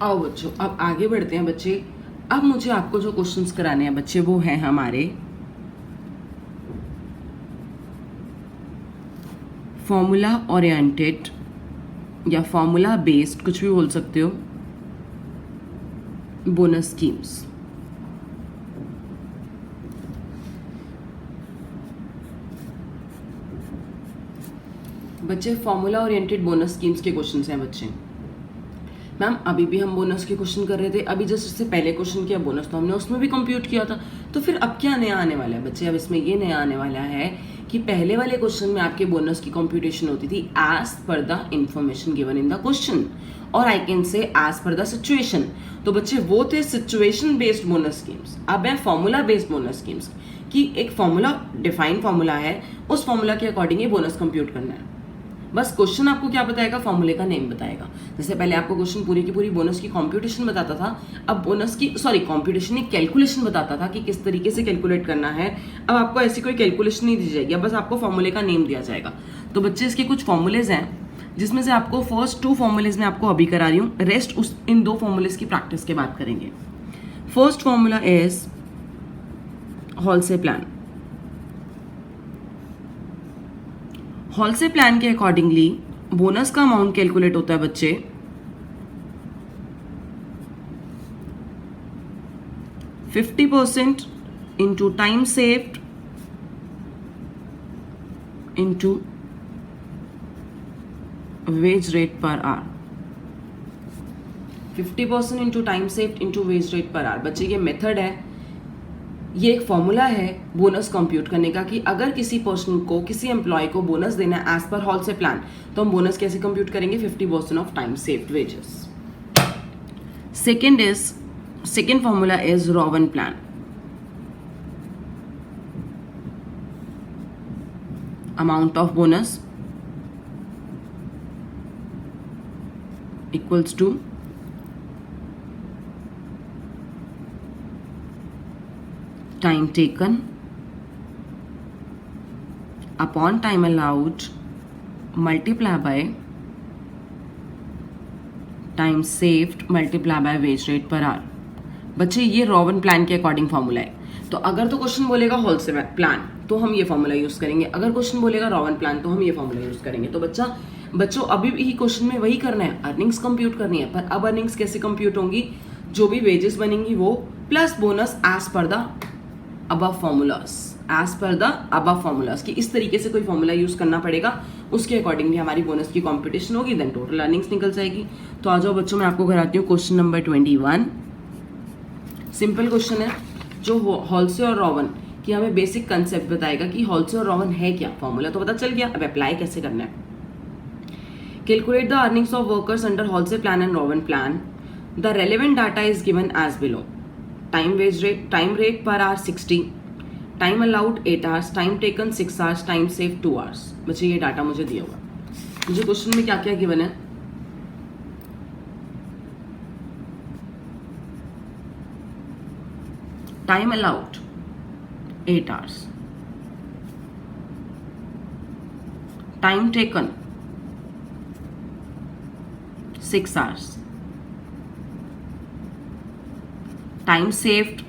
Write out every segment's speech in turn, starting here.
आओ बच्चों, अब आगे बढ़ते हैं बच्चे। अब मुझे आपको जो क्वेश्चंस कराने हैं बच्चे वो हैं हमारे फॉर्मूला ओरिएंटेड या फॉर्मूला बेस्ड, कुछ भी बोल सकते हो, बोनस स्कीम्स। बच्चे फॉर्मूला ओरिएंटेड बोनस स्कीम्स के क्वेश्चंस हैं बच्चे। मैम अभी भी हम बोनस के क्वेश्चन कर रहे थे, अभी जस्ट इससे पहले क्वेश्चन किया बोनस, तो हमने उसमें भी कंप्यूट किया था। तो फिर अब क्या नया आने वाला है बच्चे? अब इसमें ये नया आने वाला है कि पहले वाले क्वेश्चन में आपके बोनस की कंप्यूटेशन होती थी as per the information given in the question, और I can say as per the situation. तो बच्चे वो थे सिचुएशन बेस्ड बोनस स्कीम्स। अब है फॉर्मूला बेस्ड बोनस स्कीम्स कि एक फॉर्मूला, डिफाइंड फॉर्मूला है, उस फॉर्मूला के अकॉर्डिंग ये बोनस कंप्यूट करना है। बस क्वेश्चन आपको क्या बताएगा? फॉर्मूले का नेम बताएगा। जैसे पहले आपको क्वेश्चन पूरी की पूरी बोनस की कंप्यूटेशन बताता था, अब बोनस की कंप्यूटेशन नहीं, कैलकुलेशन बताता था कि किस तरीके से कैलकुलेट करना है। अब आपको ऐसी कोई कैलकुलेशन नहीं दी जाएगी, बस आपको फॉर्मूले का नेम दिया जाएगा। तो बच्चे इसके कुछ फॉर्मूलेज हैं, जिसमें से आपको फर्स्ट 2 फॉर्मूलेज में आपको अभी करा रही हूँ, रेस्ट इन 2 फॉर्मूलेज की प्रैक्टिस के बाद करेंगे। First formula is Halsey plan. Halsey plan के अकॉर्डिंगली बोनस का अमाउंट कैलकुलेट होता है बच्चे 50% into time saved into wage rate per hour. 50% into time saved into wage rate per hour. बच्चे ये मेथड है, ये एक फॉर्मूला है बोनस कंप्यूट करने का कि अगर किसी पर्सन को, किसी एम्प्लॉय को बोनस देना है एज पर हॉलसे प्लान, तो हम बोनस कैसे कंप्यूट करेंगे? 50% of time saved wages. Second formula is Rowan plan. Amount of bonus equals to time taken upon time allowed multiply by time saved multiply by wage rate per hour। बच्चे ये Rowan plan के according formula है। तो अगर तो question बोलेगा हॉलसे plan तो हम ये फॉर्मूला यूज करेंगे, अगर क्वेश्चन बोलेगा रोवन प्लान तो हम ये फॉर्मूला यूज करेंगे। तो बच्चों अभी भी क्वेश्चन में वही करना है, अर्निंग्स कंप्यूट करनी है। पर अब अर्निंग्स कैसे कंप्यूट होंगी? जो भी वेजेस बनेंगी वो plus bonus as per the above formulas, as per the above formulas की इस तरीके से कोई फॉर्मूला यूज करना पड़ेगा, उसके अकॉर्डिंगली हमारी बोनस की कंपटीशन होगी, देन टोटल अर्निंग्स निकल जाएगी। तो आ जाओ बच्चों, मैं आपको कराती हूँ क्वेश्चन नंबर 21। सिंपल क्वेश्चन है जो हॉलसे और रोवन की हमें बेसिक कंसेप्ट बताएगा कि हॉलसे और रोवन है क्या। फॉर्मूला तो पता चल गया, अब अप्लाई कैसे करना है। Calculate the earnings of workers under Halsey plan and Rowan plan. The relevant data is given as below. Time rate per hour 60, time allowed 8 hours, time taken 6 hours, time save 2 hours. बच्चे ये data मुझे दिया हुआ, मुझे question में क्या क्या given है? Time allowed 8 hours, time taken 6 hours, time saved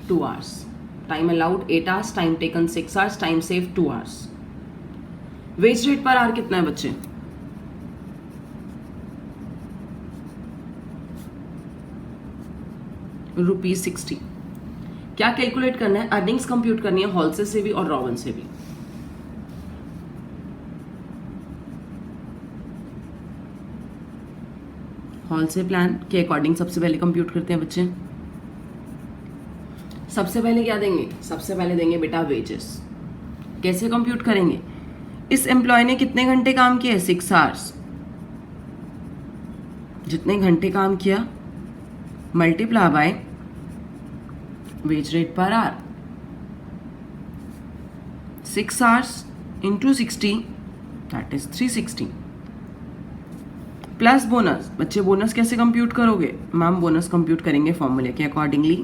2 hours. Time allowed 8 hours, time taken 6 hours, time saved 2 hours. Veg rate per our कितना है बच्चे? ₹60। क्या कैलकुलेट करना है? अर्निंग्स कंप्यूट करनी है हॉलसे से भी और रोवन से भी। हॉलसे प्लान के अकॉर्डिंग सबसे पहले कंप्यूट करते हैं बच्चे। सबसे पहले क्या देंगे? सबसे पहले देंगे बेटा वेजेस। कैसे कंप्यूट करेंगे? इस एम्प्लॉय ने कितने घंटे काम किए? 6 आवर्स। जितने घंटे काम किया multiply by veg rate per our. 6 hours into 60 that is 360 plus bonus. बच्चे बोनस कैसे कंप्यूट करोगे? मैम बोनस कंप्यूट करेंगे फॉर्मूले के अकॉर्डिंगली।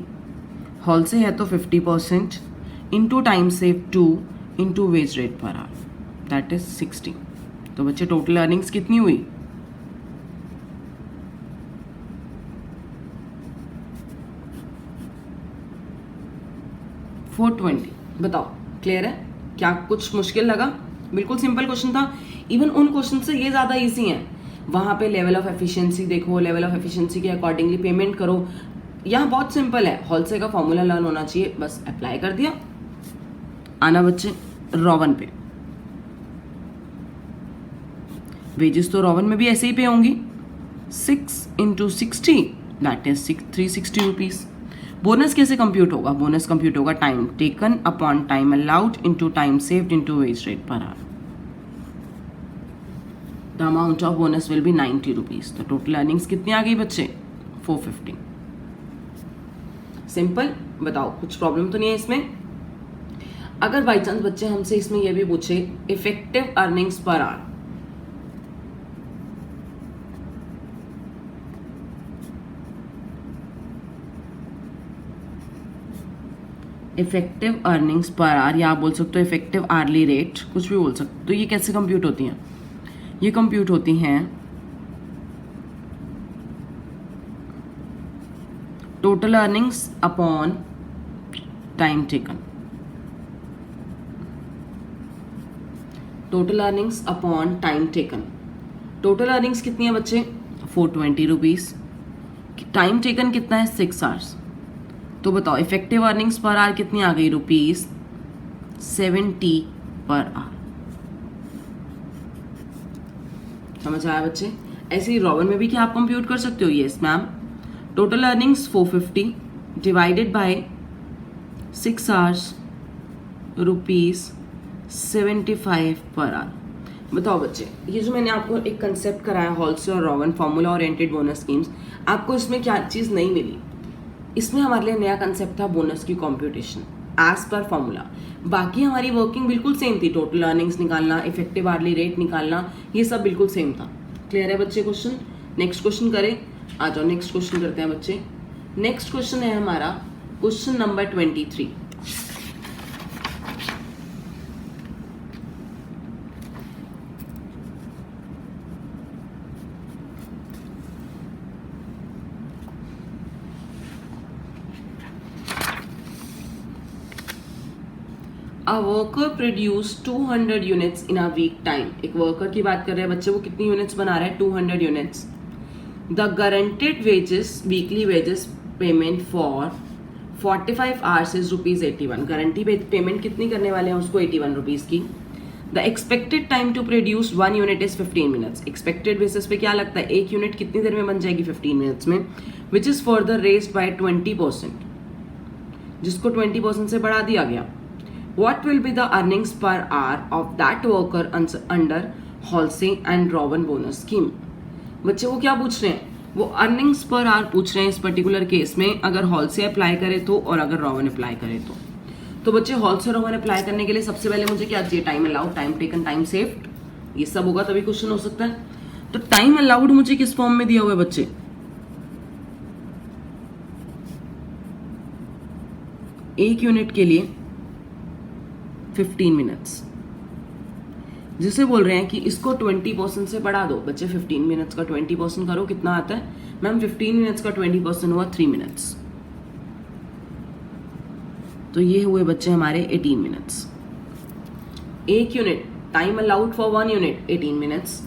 हॉल से है तो 50% into time save 2 into wage rate per our that is 60। तो बच्चे टोटल अर्निंग्स कितनी हुई? 420। बताओ क्लियर है? क्या कुछ मुश्किल लगा? बिल्कुल सिंपल क्वेश्चन था। इवन उन क्वेश्चन से ये ज़्यादा ईजी है। वहाँ पे लेवल ऑफ एफिशिएंसी देखो, लेवल ऑफ एफिशिएंसी के अकॉर्डिंगली पेमेंट करो। यहाँ बहुत सिंपल है, हॉलसे का फॉर्मूला लर्न होना चाहिए, बस अप्लाई कर दिया। आना बच्चे रॉवन पे। वेजेस तो रॉवन में भी ऐसे ही पे होंगी, 6 × 60 दैट इज 360 रुपीज़। बोनस कैसे कंप्यूट होगा? बोनस कंप्यूट होगा time taken upon time allowed into time saved into wage rate per our. The amount of bonus will be 90 rupees. तो टोटल अर्निंग्स कितनी आ गई बच्चे? 450। सिंपल। बताओ कुछ प्रॉब्लम तो नहीं है इसमें? अगर बाई चांस बच्चे हमसे इसमें यह भी पूछे effective earnings per hour, effective earnings per hour, या आप बोल सकते हो इफेक्टिव आर्ली रेट, कुछ भी बोल सकते हो। तो ये कैसे कंप्यूट होती हैं? ये कंप्यूट होती हैं total earnings upon time taken. Total earnings upon time taken. Total earnings कितनी है बच्चे? 420 रुपीज़। टाइम टेकन कितना है? 6 आवर्स। तो बताओ इफेक्टिव अर्निंग्स पर आवर कितनी आ गई? ₹70 पर आवर। समझ आया बच्चे? ऐसे ही रॉवन में भी क्या आप कंप्यूट कर सकते हो? Yes ma'am. Total earnings 450 divided by 6 hours ₹75 per hour. बताओ बच्चे, ये जो मैंने आपको एक कंसेप्ट कराया हॉलसे और Rowan formula oriented bonus schemes, आपको इसमें क्या चीज़ नहीं मिली? इसमें हमारे लिए नया कंसेप्ट था बोनस की कॉम्प्यूटेशन एज पर फॉर्मूला। बाकी हमारी वर्किंग बिल्कुल सेम थी, टोटल अर्निंग्स निकालना, इफेक्टिव आर्ली रेट निकालना, ये सब बिल्कुल सेम था। क्लियर है बच्चे? क्वेश्चन नेक्स्ट क्वेश्चन करें। आ जाओ नेक्स्ट क्वेश्चन करते हैं बच्चे। नेक्स्ट क्वेश्चन है हमारा question number 23। A worker produced 200 units in a week time। एक वर्कर की बात कर रहे हैं बच्चे, वो कितनी यूनिट्स बना रहा है? 200 units. The guaranteed wages, weekly wages payment for 45 hours is ₹81। Guarantee payment कितनी करने वाले हैं उसको? 81 रुपीज़ की। The expected time to produce 1 unit is 15 minutes. Expected basis पे क्या लगता है एक यूनिट कितनी देर में बन जाएगी? 15 मिनट्स में। Which is further raised bye 20%, जिसको 20% से बढ़ा दिया गया। What will be the earnings per hour of that worker under Halsey and Rowan bonus scheme? बच्चे वो क्या पूछ रहे हैं? वो अर्निंग्स पर आवर पूछ रहे हैं इस पर्टिकुलर केस में, अगर हॉलसे अप्लाई करे तो और अगर रॉवन अप्लाई करे तो बच्चे हॉलसे रॉवन अप्लाई करने के लिए सबसे पहले मुझे क्या चाहिए? Time allowed, time taken, time saved, ये सब होगा तभी क्वेश्चन हो सकता है। तो टाइम अलाउड मुझे किस फॉर्म में दिया हुआ है बच्चे? एक यूनिट के लिए 15 मिनट्स, जिसे बोल रहे हैं कि इसको 20% से बढ़ा दो। बच्चे 15 मिनट्स का 20% करो, कितना आता है मैम? 15 मिनट्स का 20% हुआ 3 मिनट्स। तो ये हुए बच्चे हमारे 18 मिनट्स। एक unit, time allowed for 1 unit 18 minutes.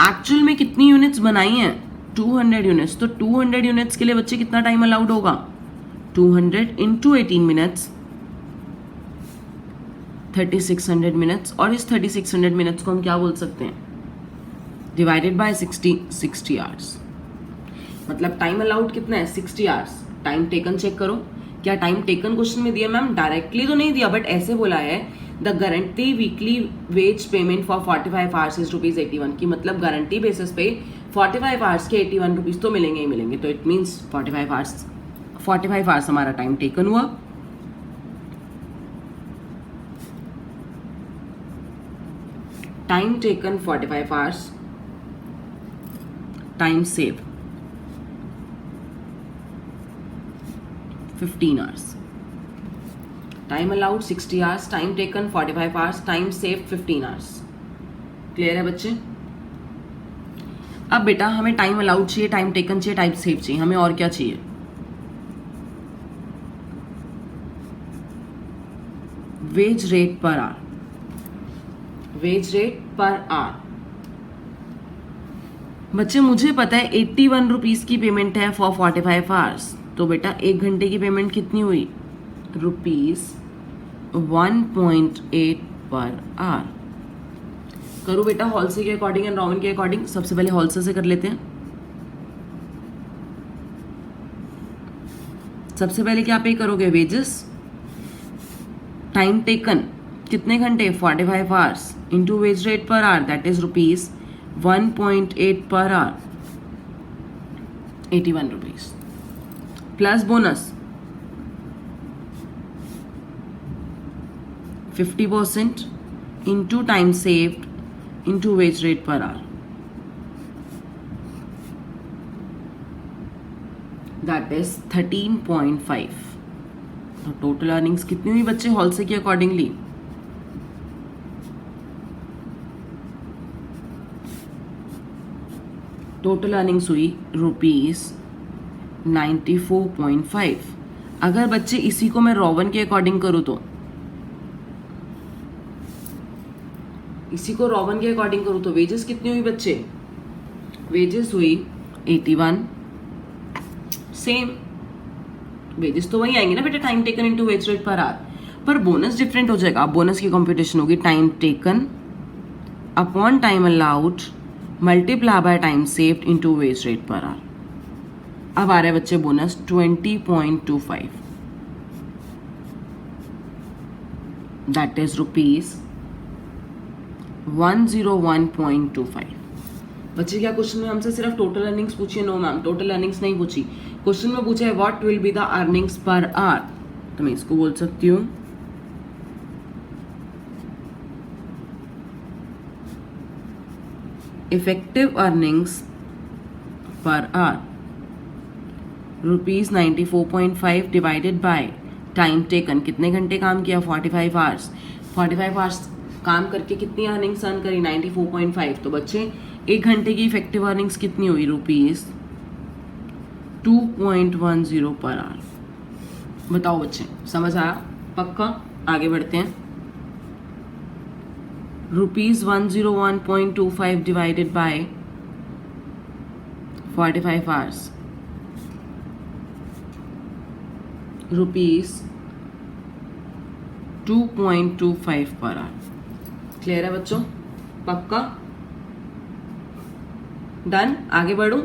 Actual में कितनी यूनिट्स बनाई हैं? 200 यूनिट्स। तो 200 यूनिट्स के लिए बच्चे कितना टाइम अलाउड होगा? 200 इंटू 18 मिनट्स, 3600 मिनट्स। और इस 3600 मिनट्स को हम क्या बोल सकते हैं? Divided by 60 hours. मतलब टाइम अलाउड कितना है? 60 आवर्स। टाइम टेकन चेक करो, क्या टाइम टेकन क्वेश्चन में दिया? मैम डायरेक्टली तो नहीं दिया, बट ऐसे बोला है the guarantee weekly wage payment for 45 hours is ₹81 की। मतलब गारंटी बेसिस पे 45 आवर्स के 81 रुपीज़ तो मिलेंगे ही मिलेंगे। तो इट मीन्स 45 आवर्स हमारा टाइम टेकन हुआ। Time taken 45 hours, time save 15 hours. Time allowed 60 hours, time taken 45 hours, time save 15 hours. Clear है बच्चे? अब बेटा हमें टाइम अलाउड चाहिए, टाइम टेकन चाहिए, टाइम सेव चाहिए, हमें और क्या चाहिए? Veg rate per our, veg rate per hour. बच्चे मुझे पता है 81 रुपीज की पेमेंट है फॉर 45 आवर्स, तो बेटा 1 घंटे की पेमेंट कितनी हुई, ₹1.8 पर आवर। करूँ बेटा हॉलसे के अकॉर्डिंग एंड रॉवन के अकॉर्डिंग। सबसे पहले हॉलसे से कर लेते हैं। सबसे पहले क्या पे करोगे, वेजेस, टाइम टेकन कितने घंटे 45 hours into wage rate per our, that is ₹1.8 per hour, 81 rupees, plus bonus 50% into time saved into wage rate per our, that is 13.5। तो टोटल अर्निंग्स कितनी हुई बच्चे हॉलसे के अकॉर्डिंगली, टोटल अर्निंग्स हुई ₹94.5। अगर बच्चे इसी को मैं रॉवन के अकॉर्डिंग करूं तो, इसी को रॉवन के अकॉर्डिंग करूं तो वेजेस कितनी हुई बच्चे, वेजेस हुई 81, सेम वेजेस तो वही आएंगे ना बेटा, time taken into veg rate per our, पर बोनस डिफरेंट हो जाएगा। बोनस की कंप्यूटेशन होगी time taken upon time allowed multiply by time saved into veg rate per our. अब आ रहा है बच्चे बोनस 20.25, दैट इज ₹101.25। बच्चे क्या क्वेश्चन में हमसे सिर्फ टोटल अर्निंग्स पूछी है? नो मैम, टोटल अर्निंग्स नहीं पूछी। क्वेश्चन में पूछा है what will be the earnings per hour, तो मैं इसको बोल सकती हूँ effective earnings per hour ₹94.5 divided by time taken, कितने घंटे काम किया 45 आवर्स, 45 आवर्स काम करके कितनी अर्निंग्स अर्न करी 94.5। तो बच्चे 1 घंटे की इफेक्टिव अर्निंग्स कितनी हुई, ₹2.10 पर आवर। बताओ बच्चे समझ आया? पक्का? आगे बढ़ते हैं। ₹101.25 divided by 45 hours, ₹2.25 per hour. Clear है बच्चों? पक्का? डन? आगे बढ़ूं?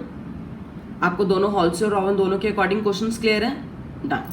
आपको दोनों हॉलसे और रॉवन दोनों के अकॉर्डिंग क्वेश्चंस क्लियर है? डन।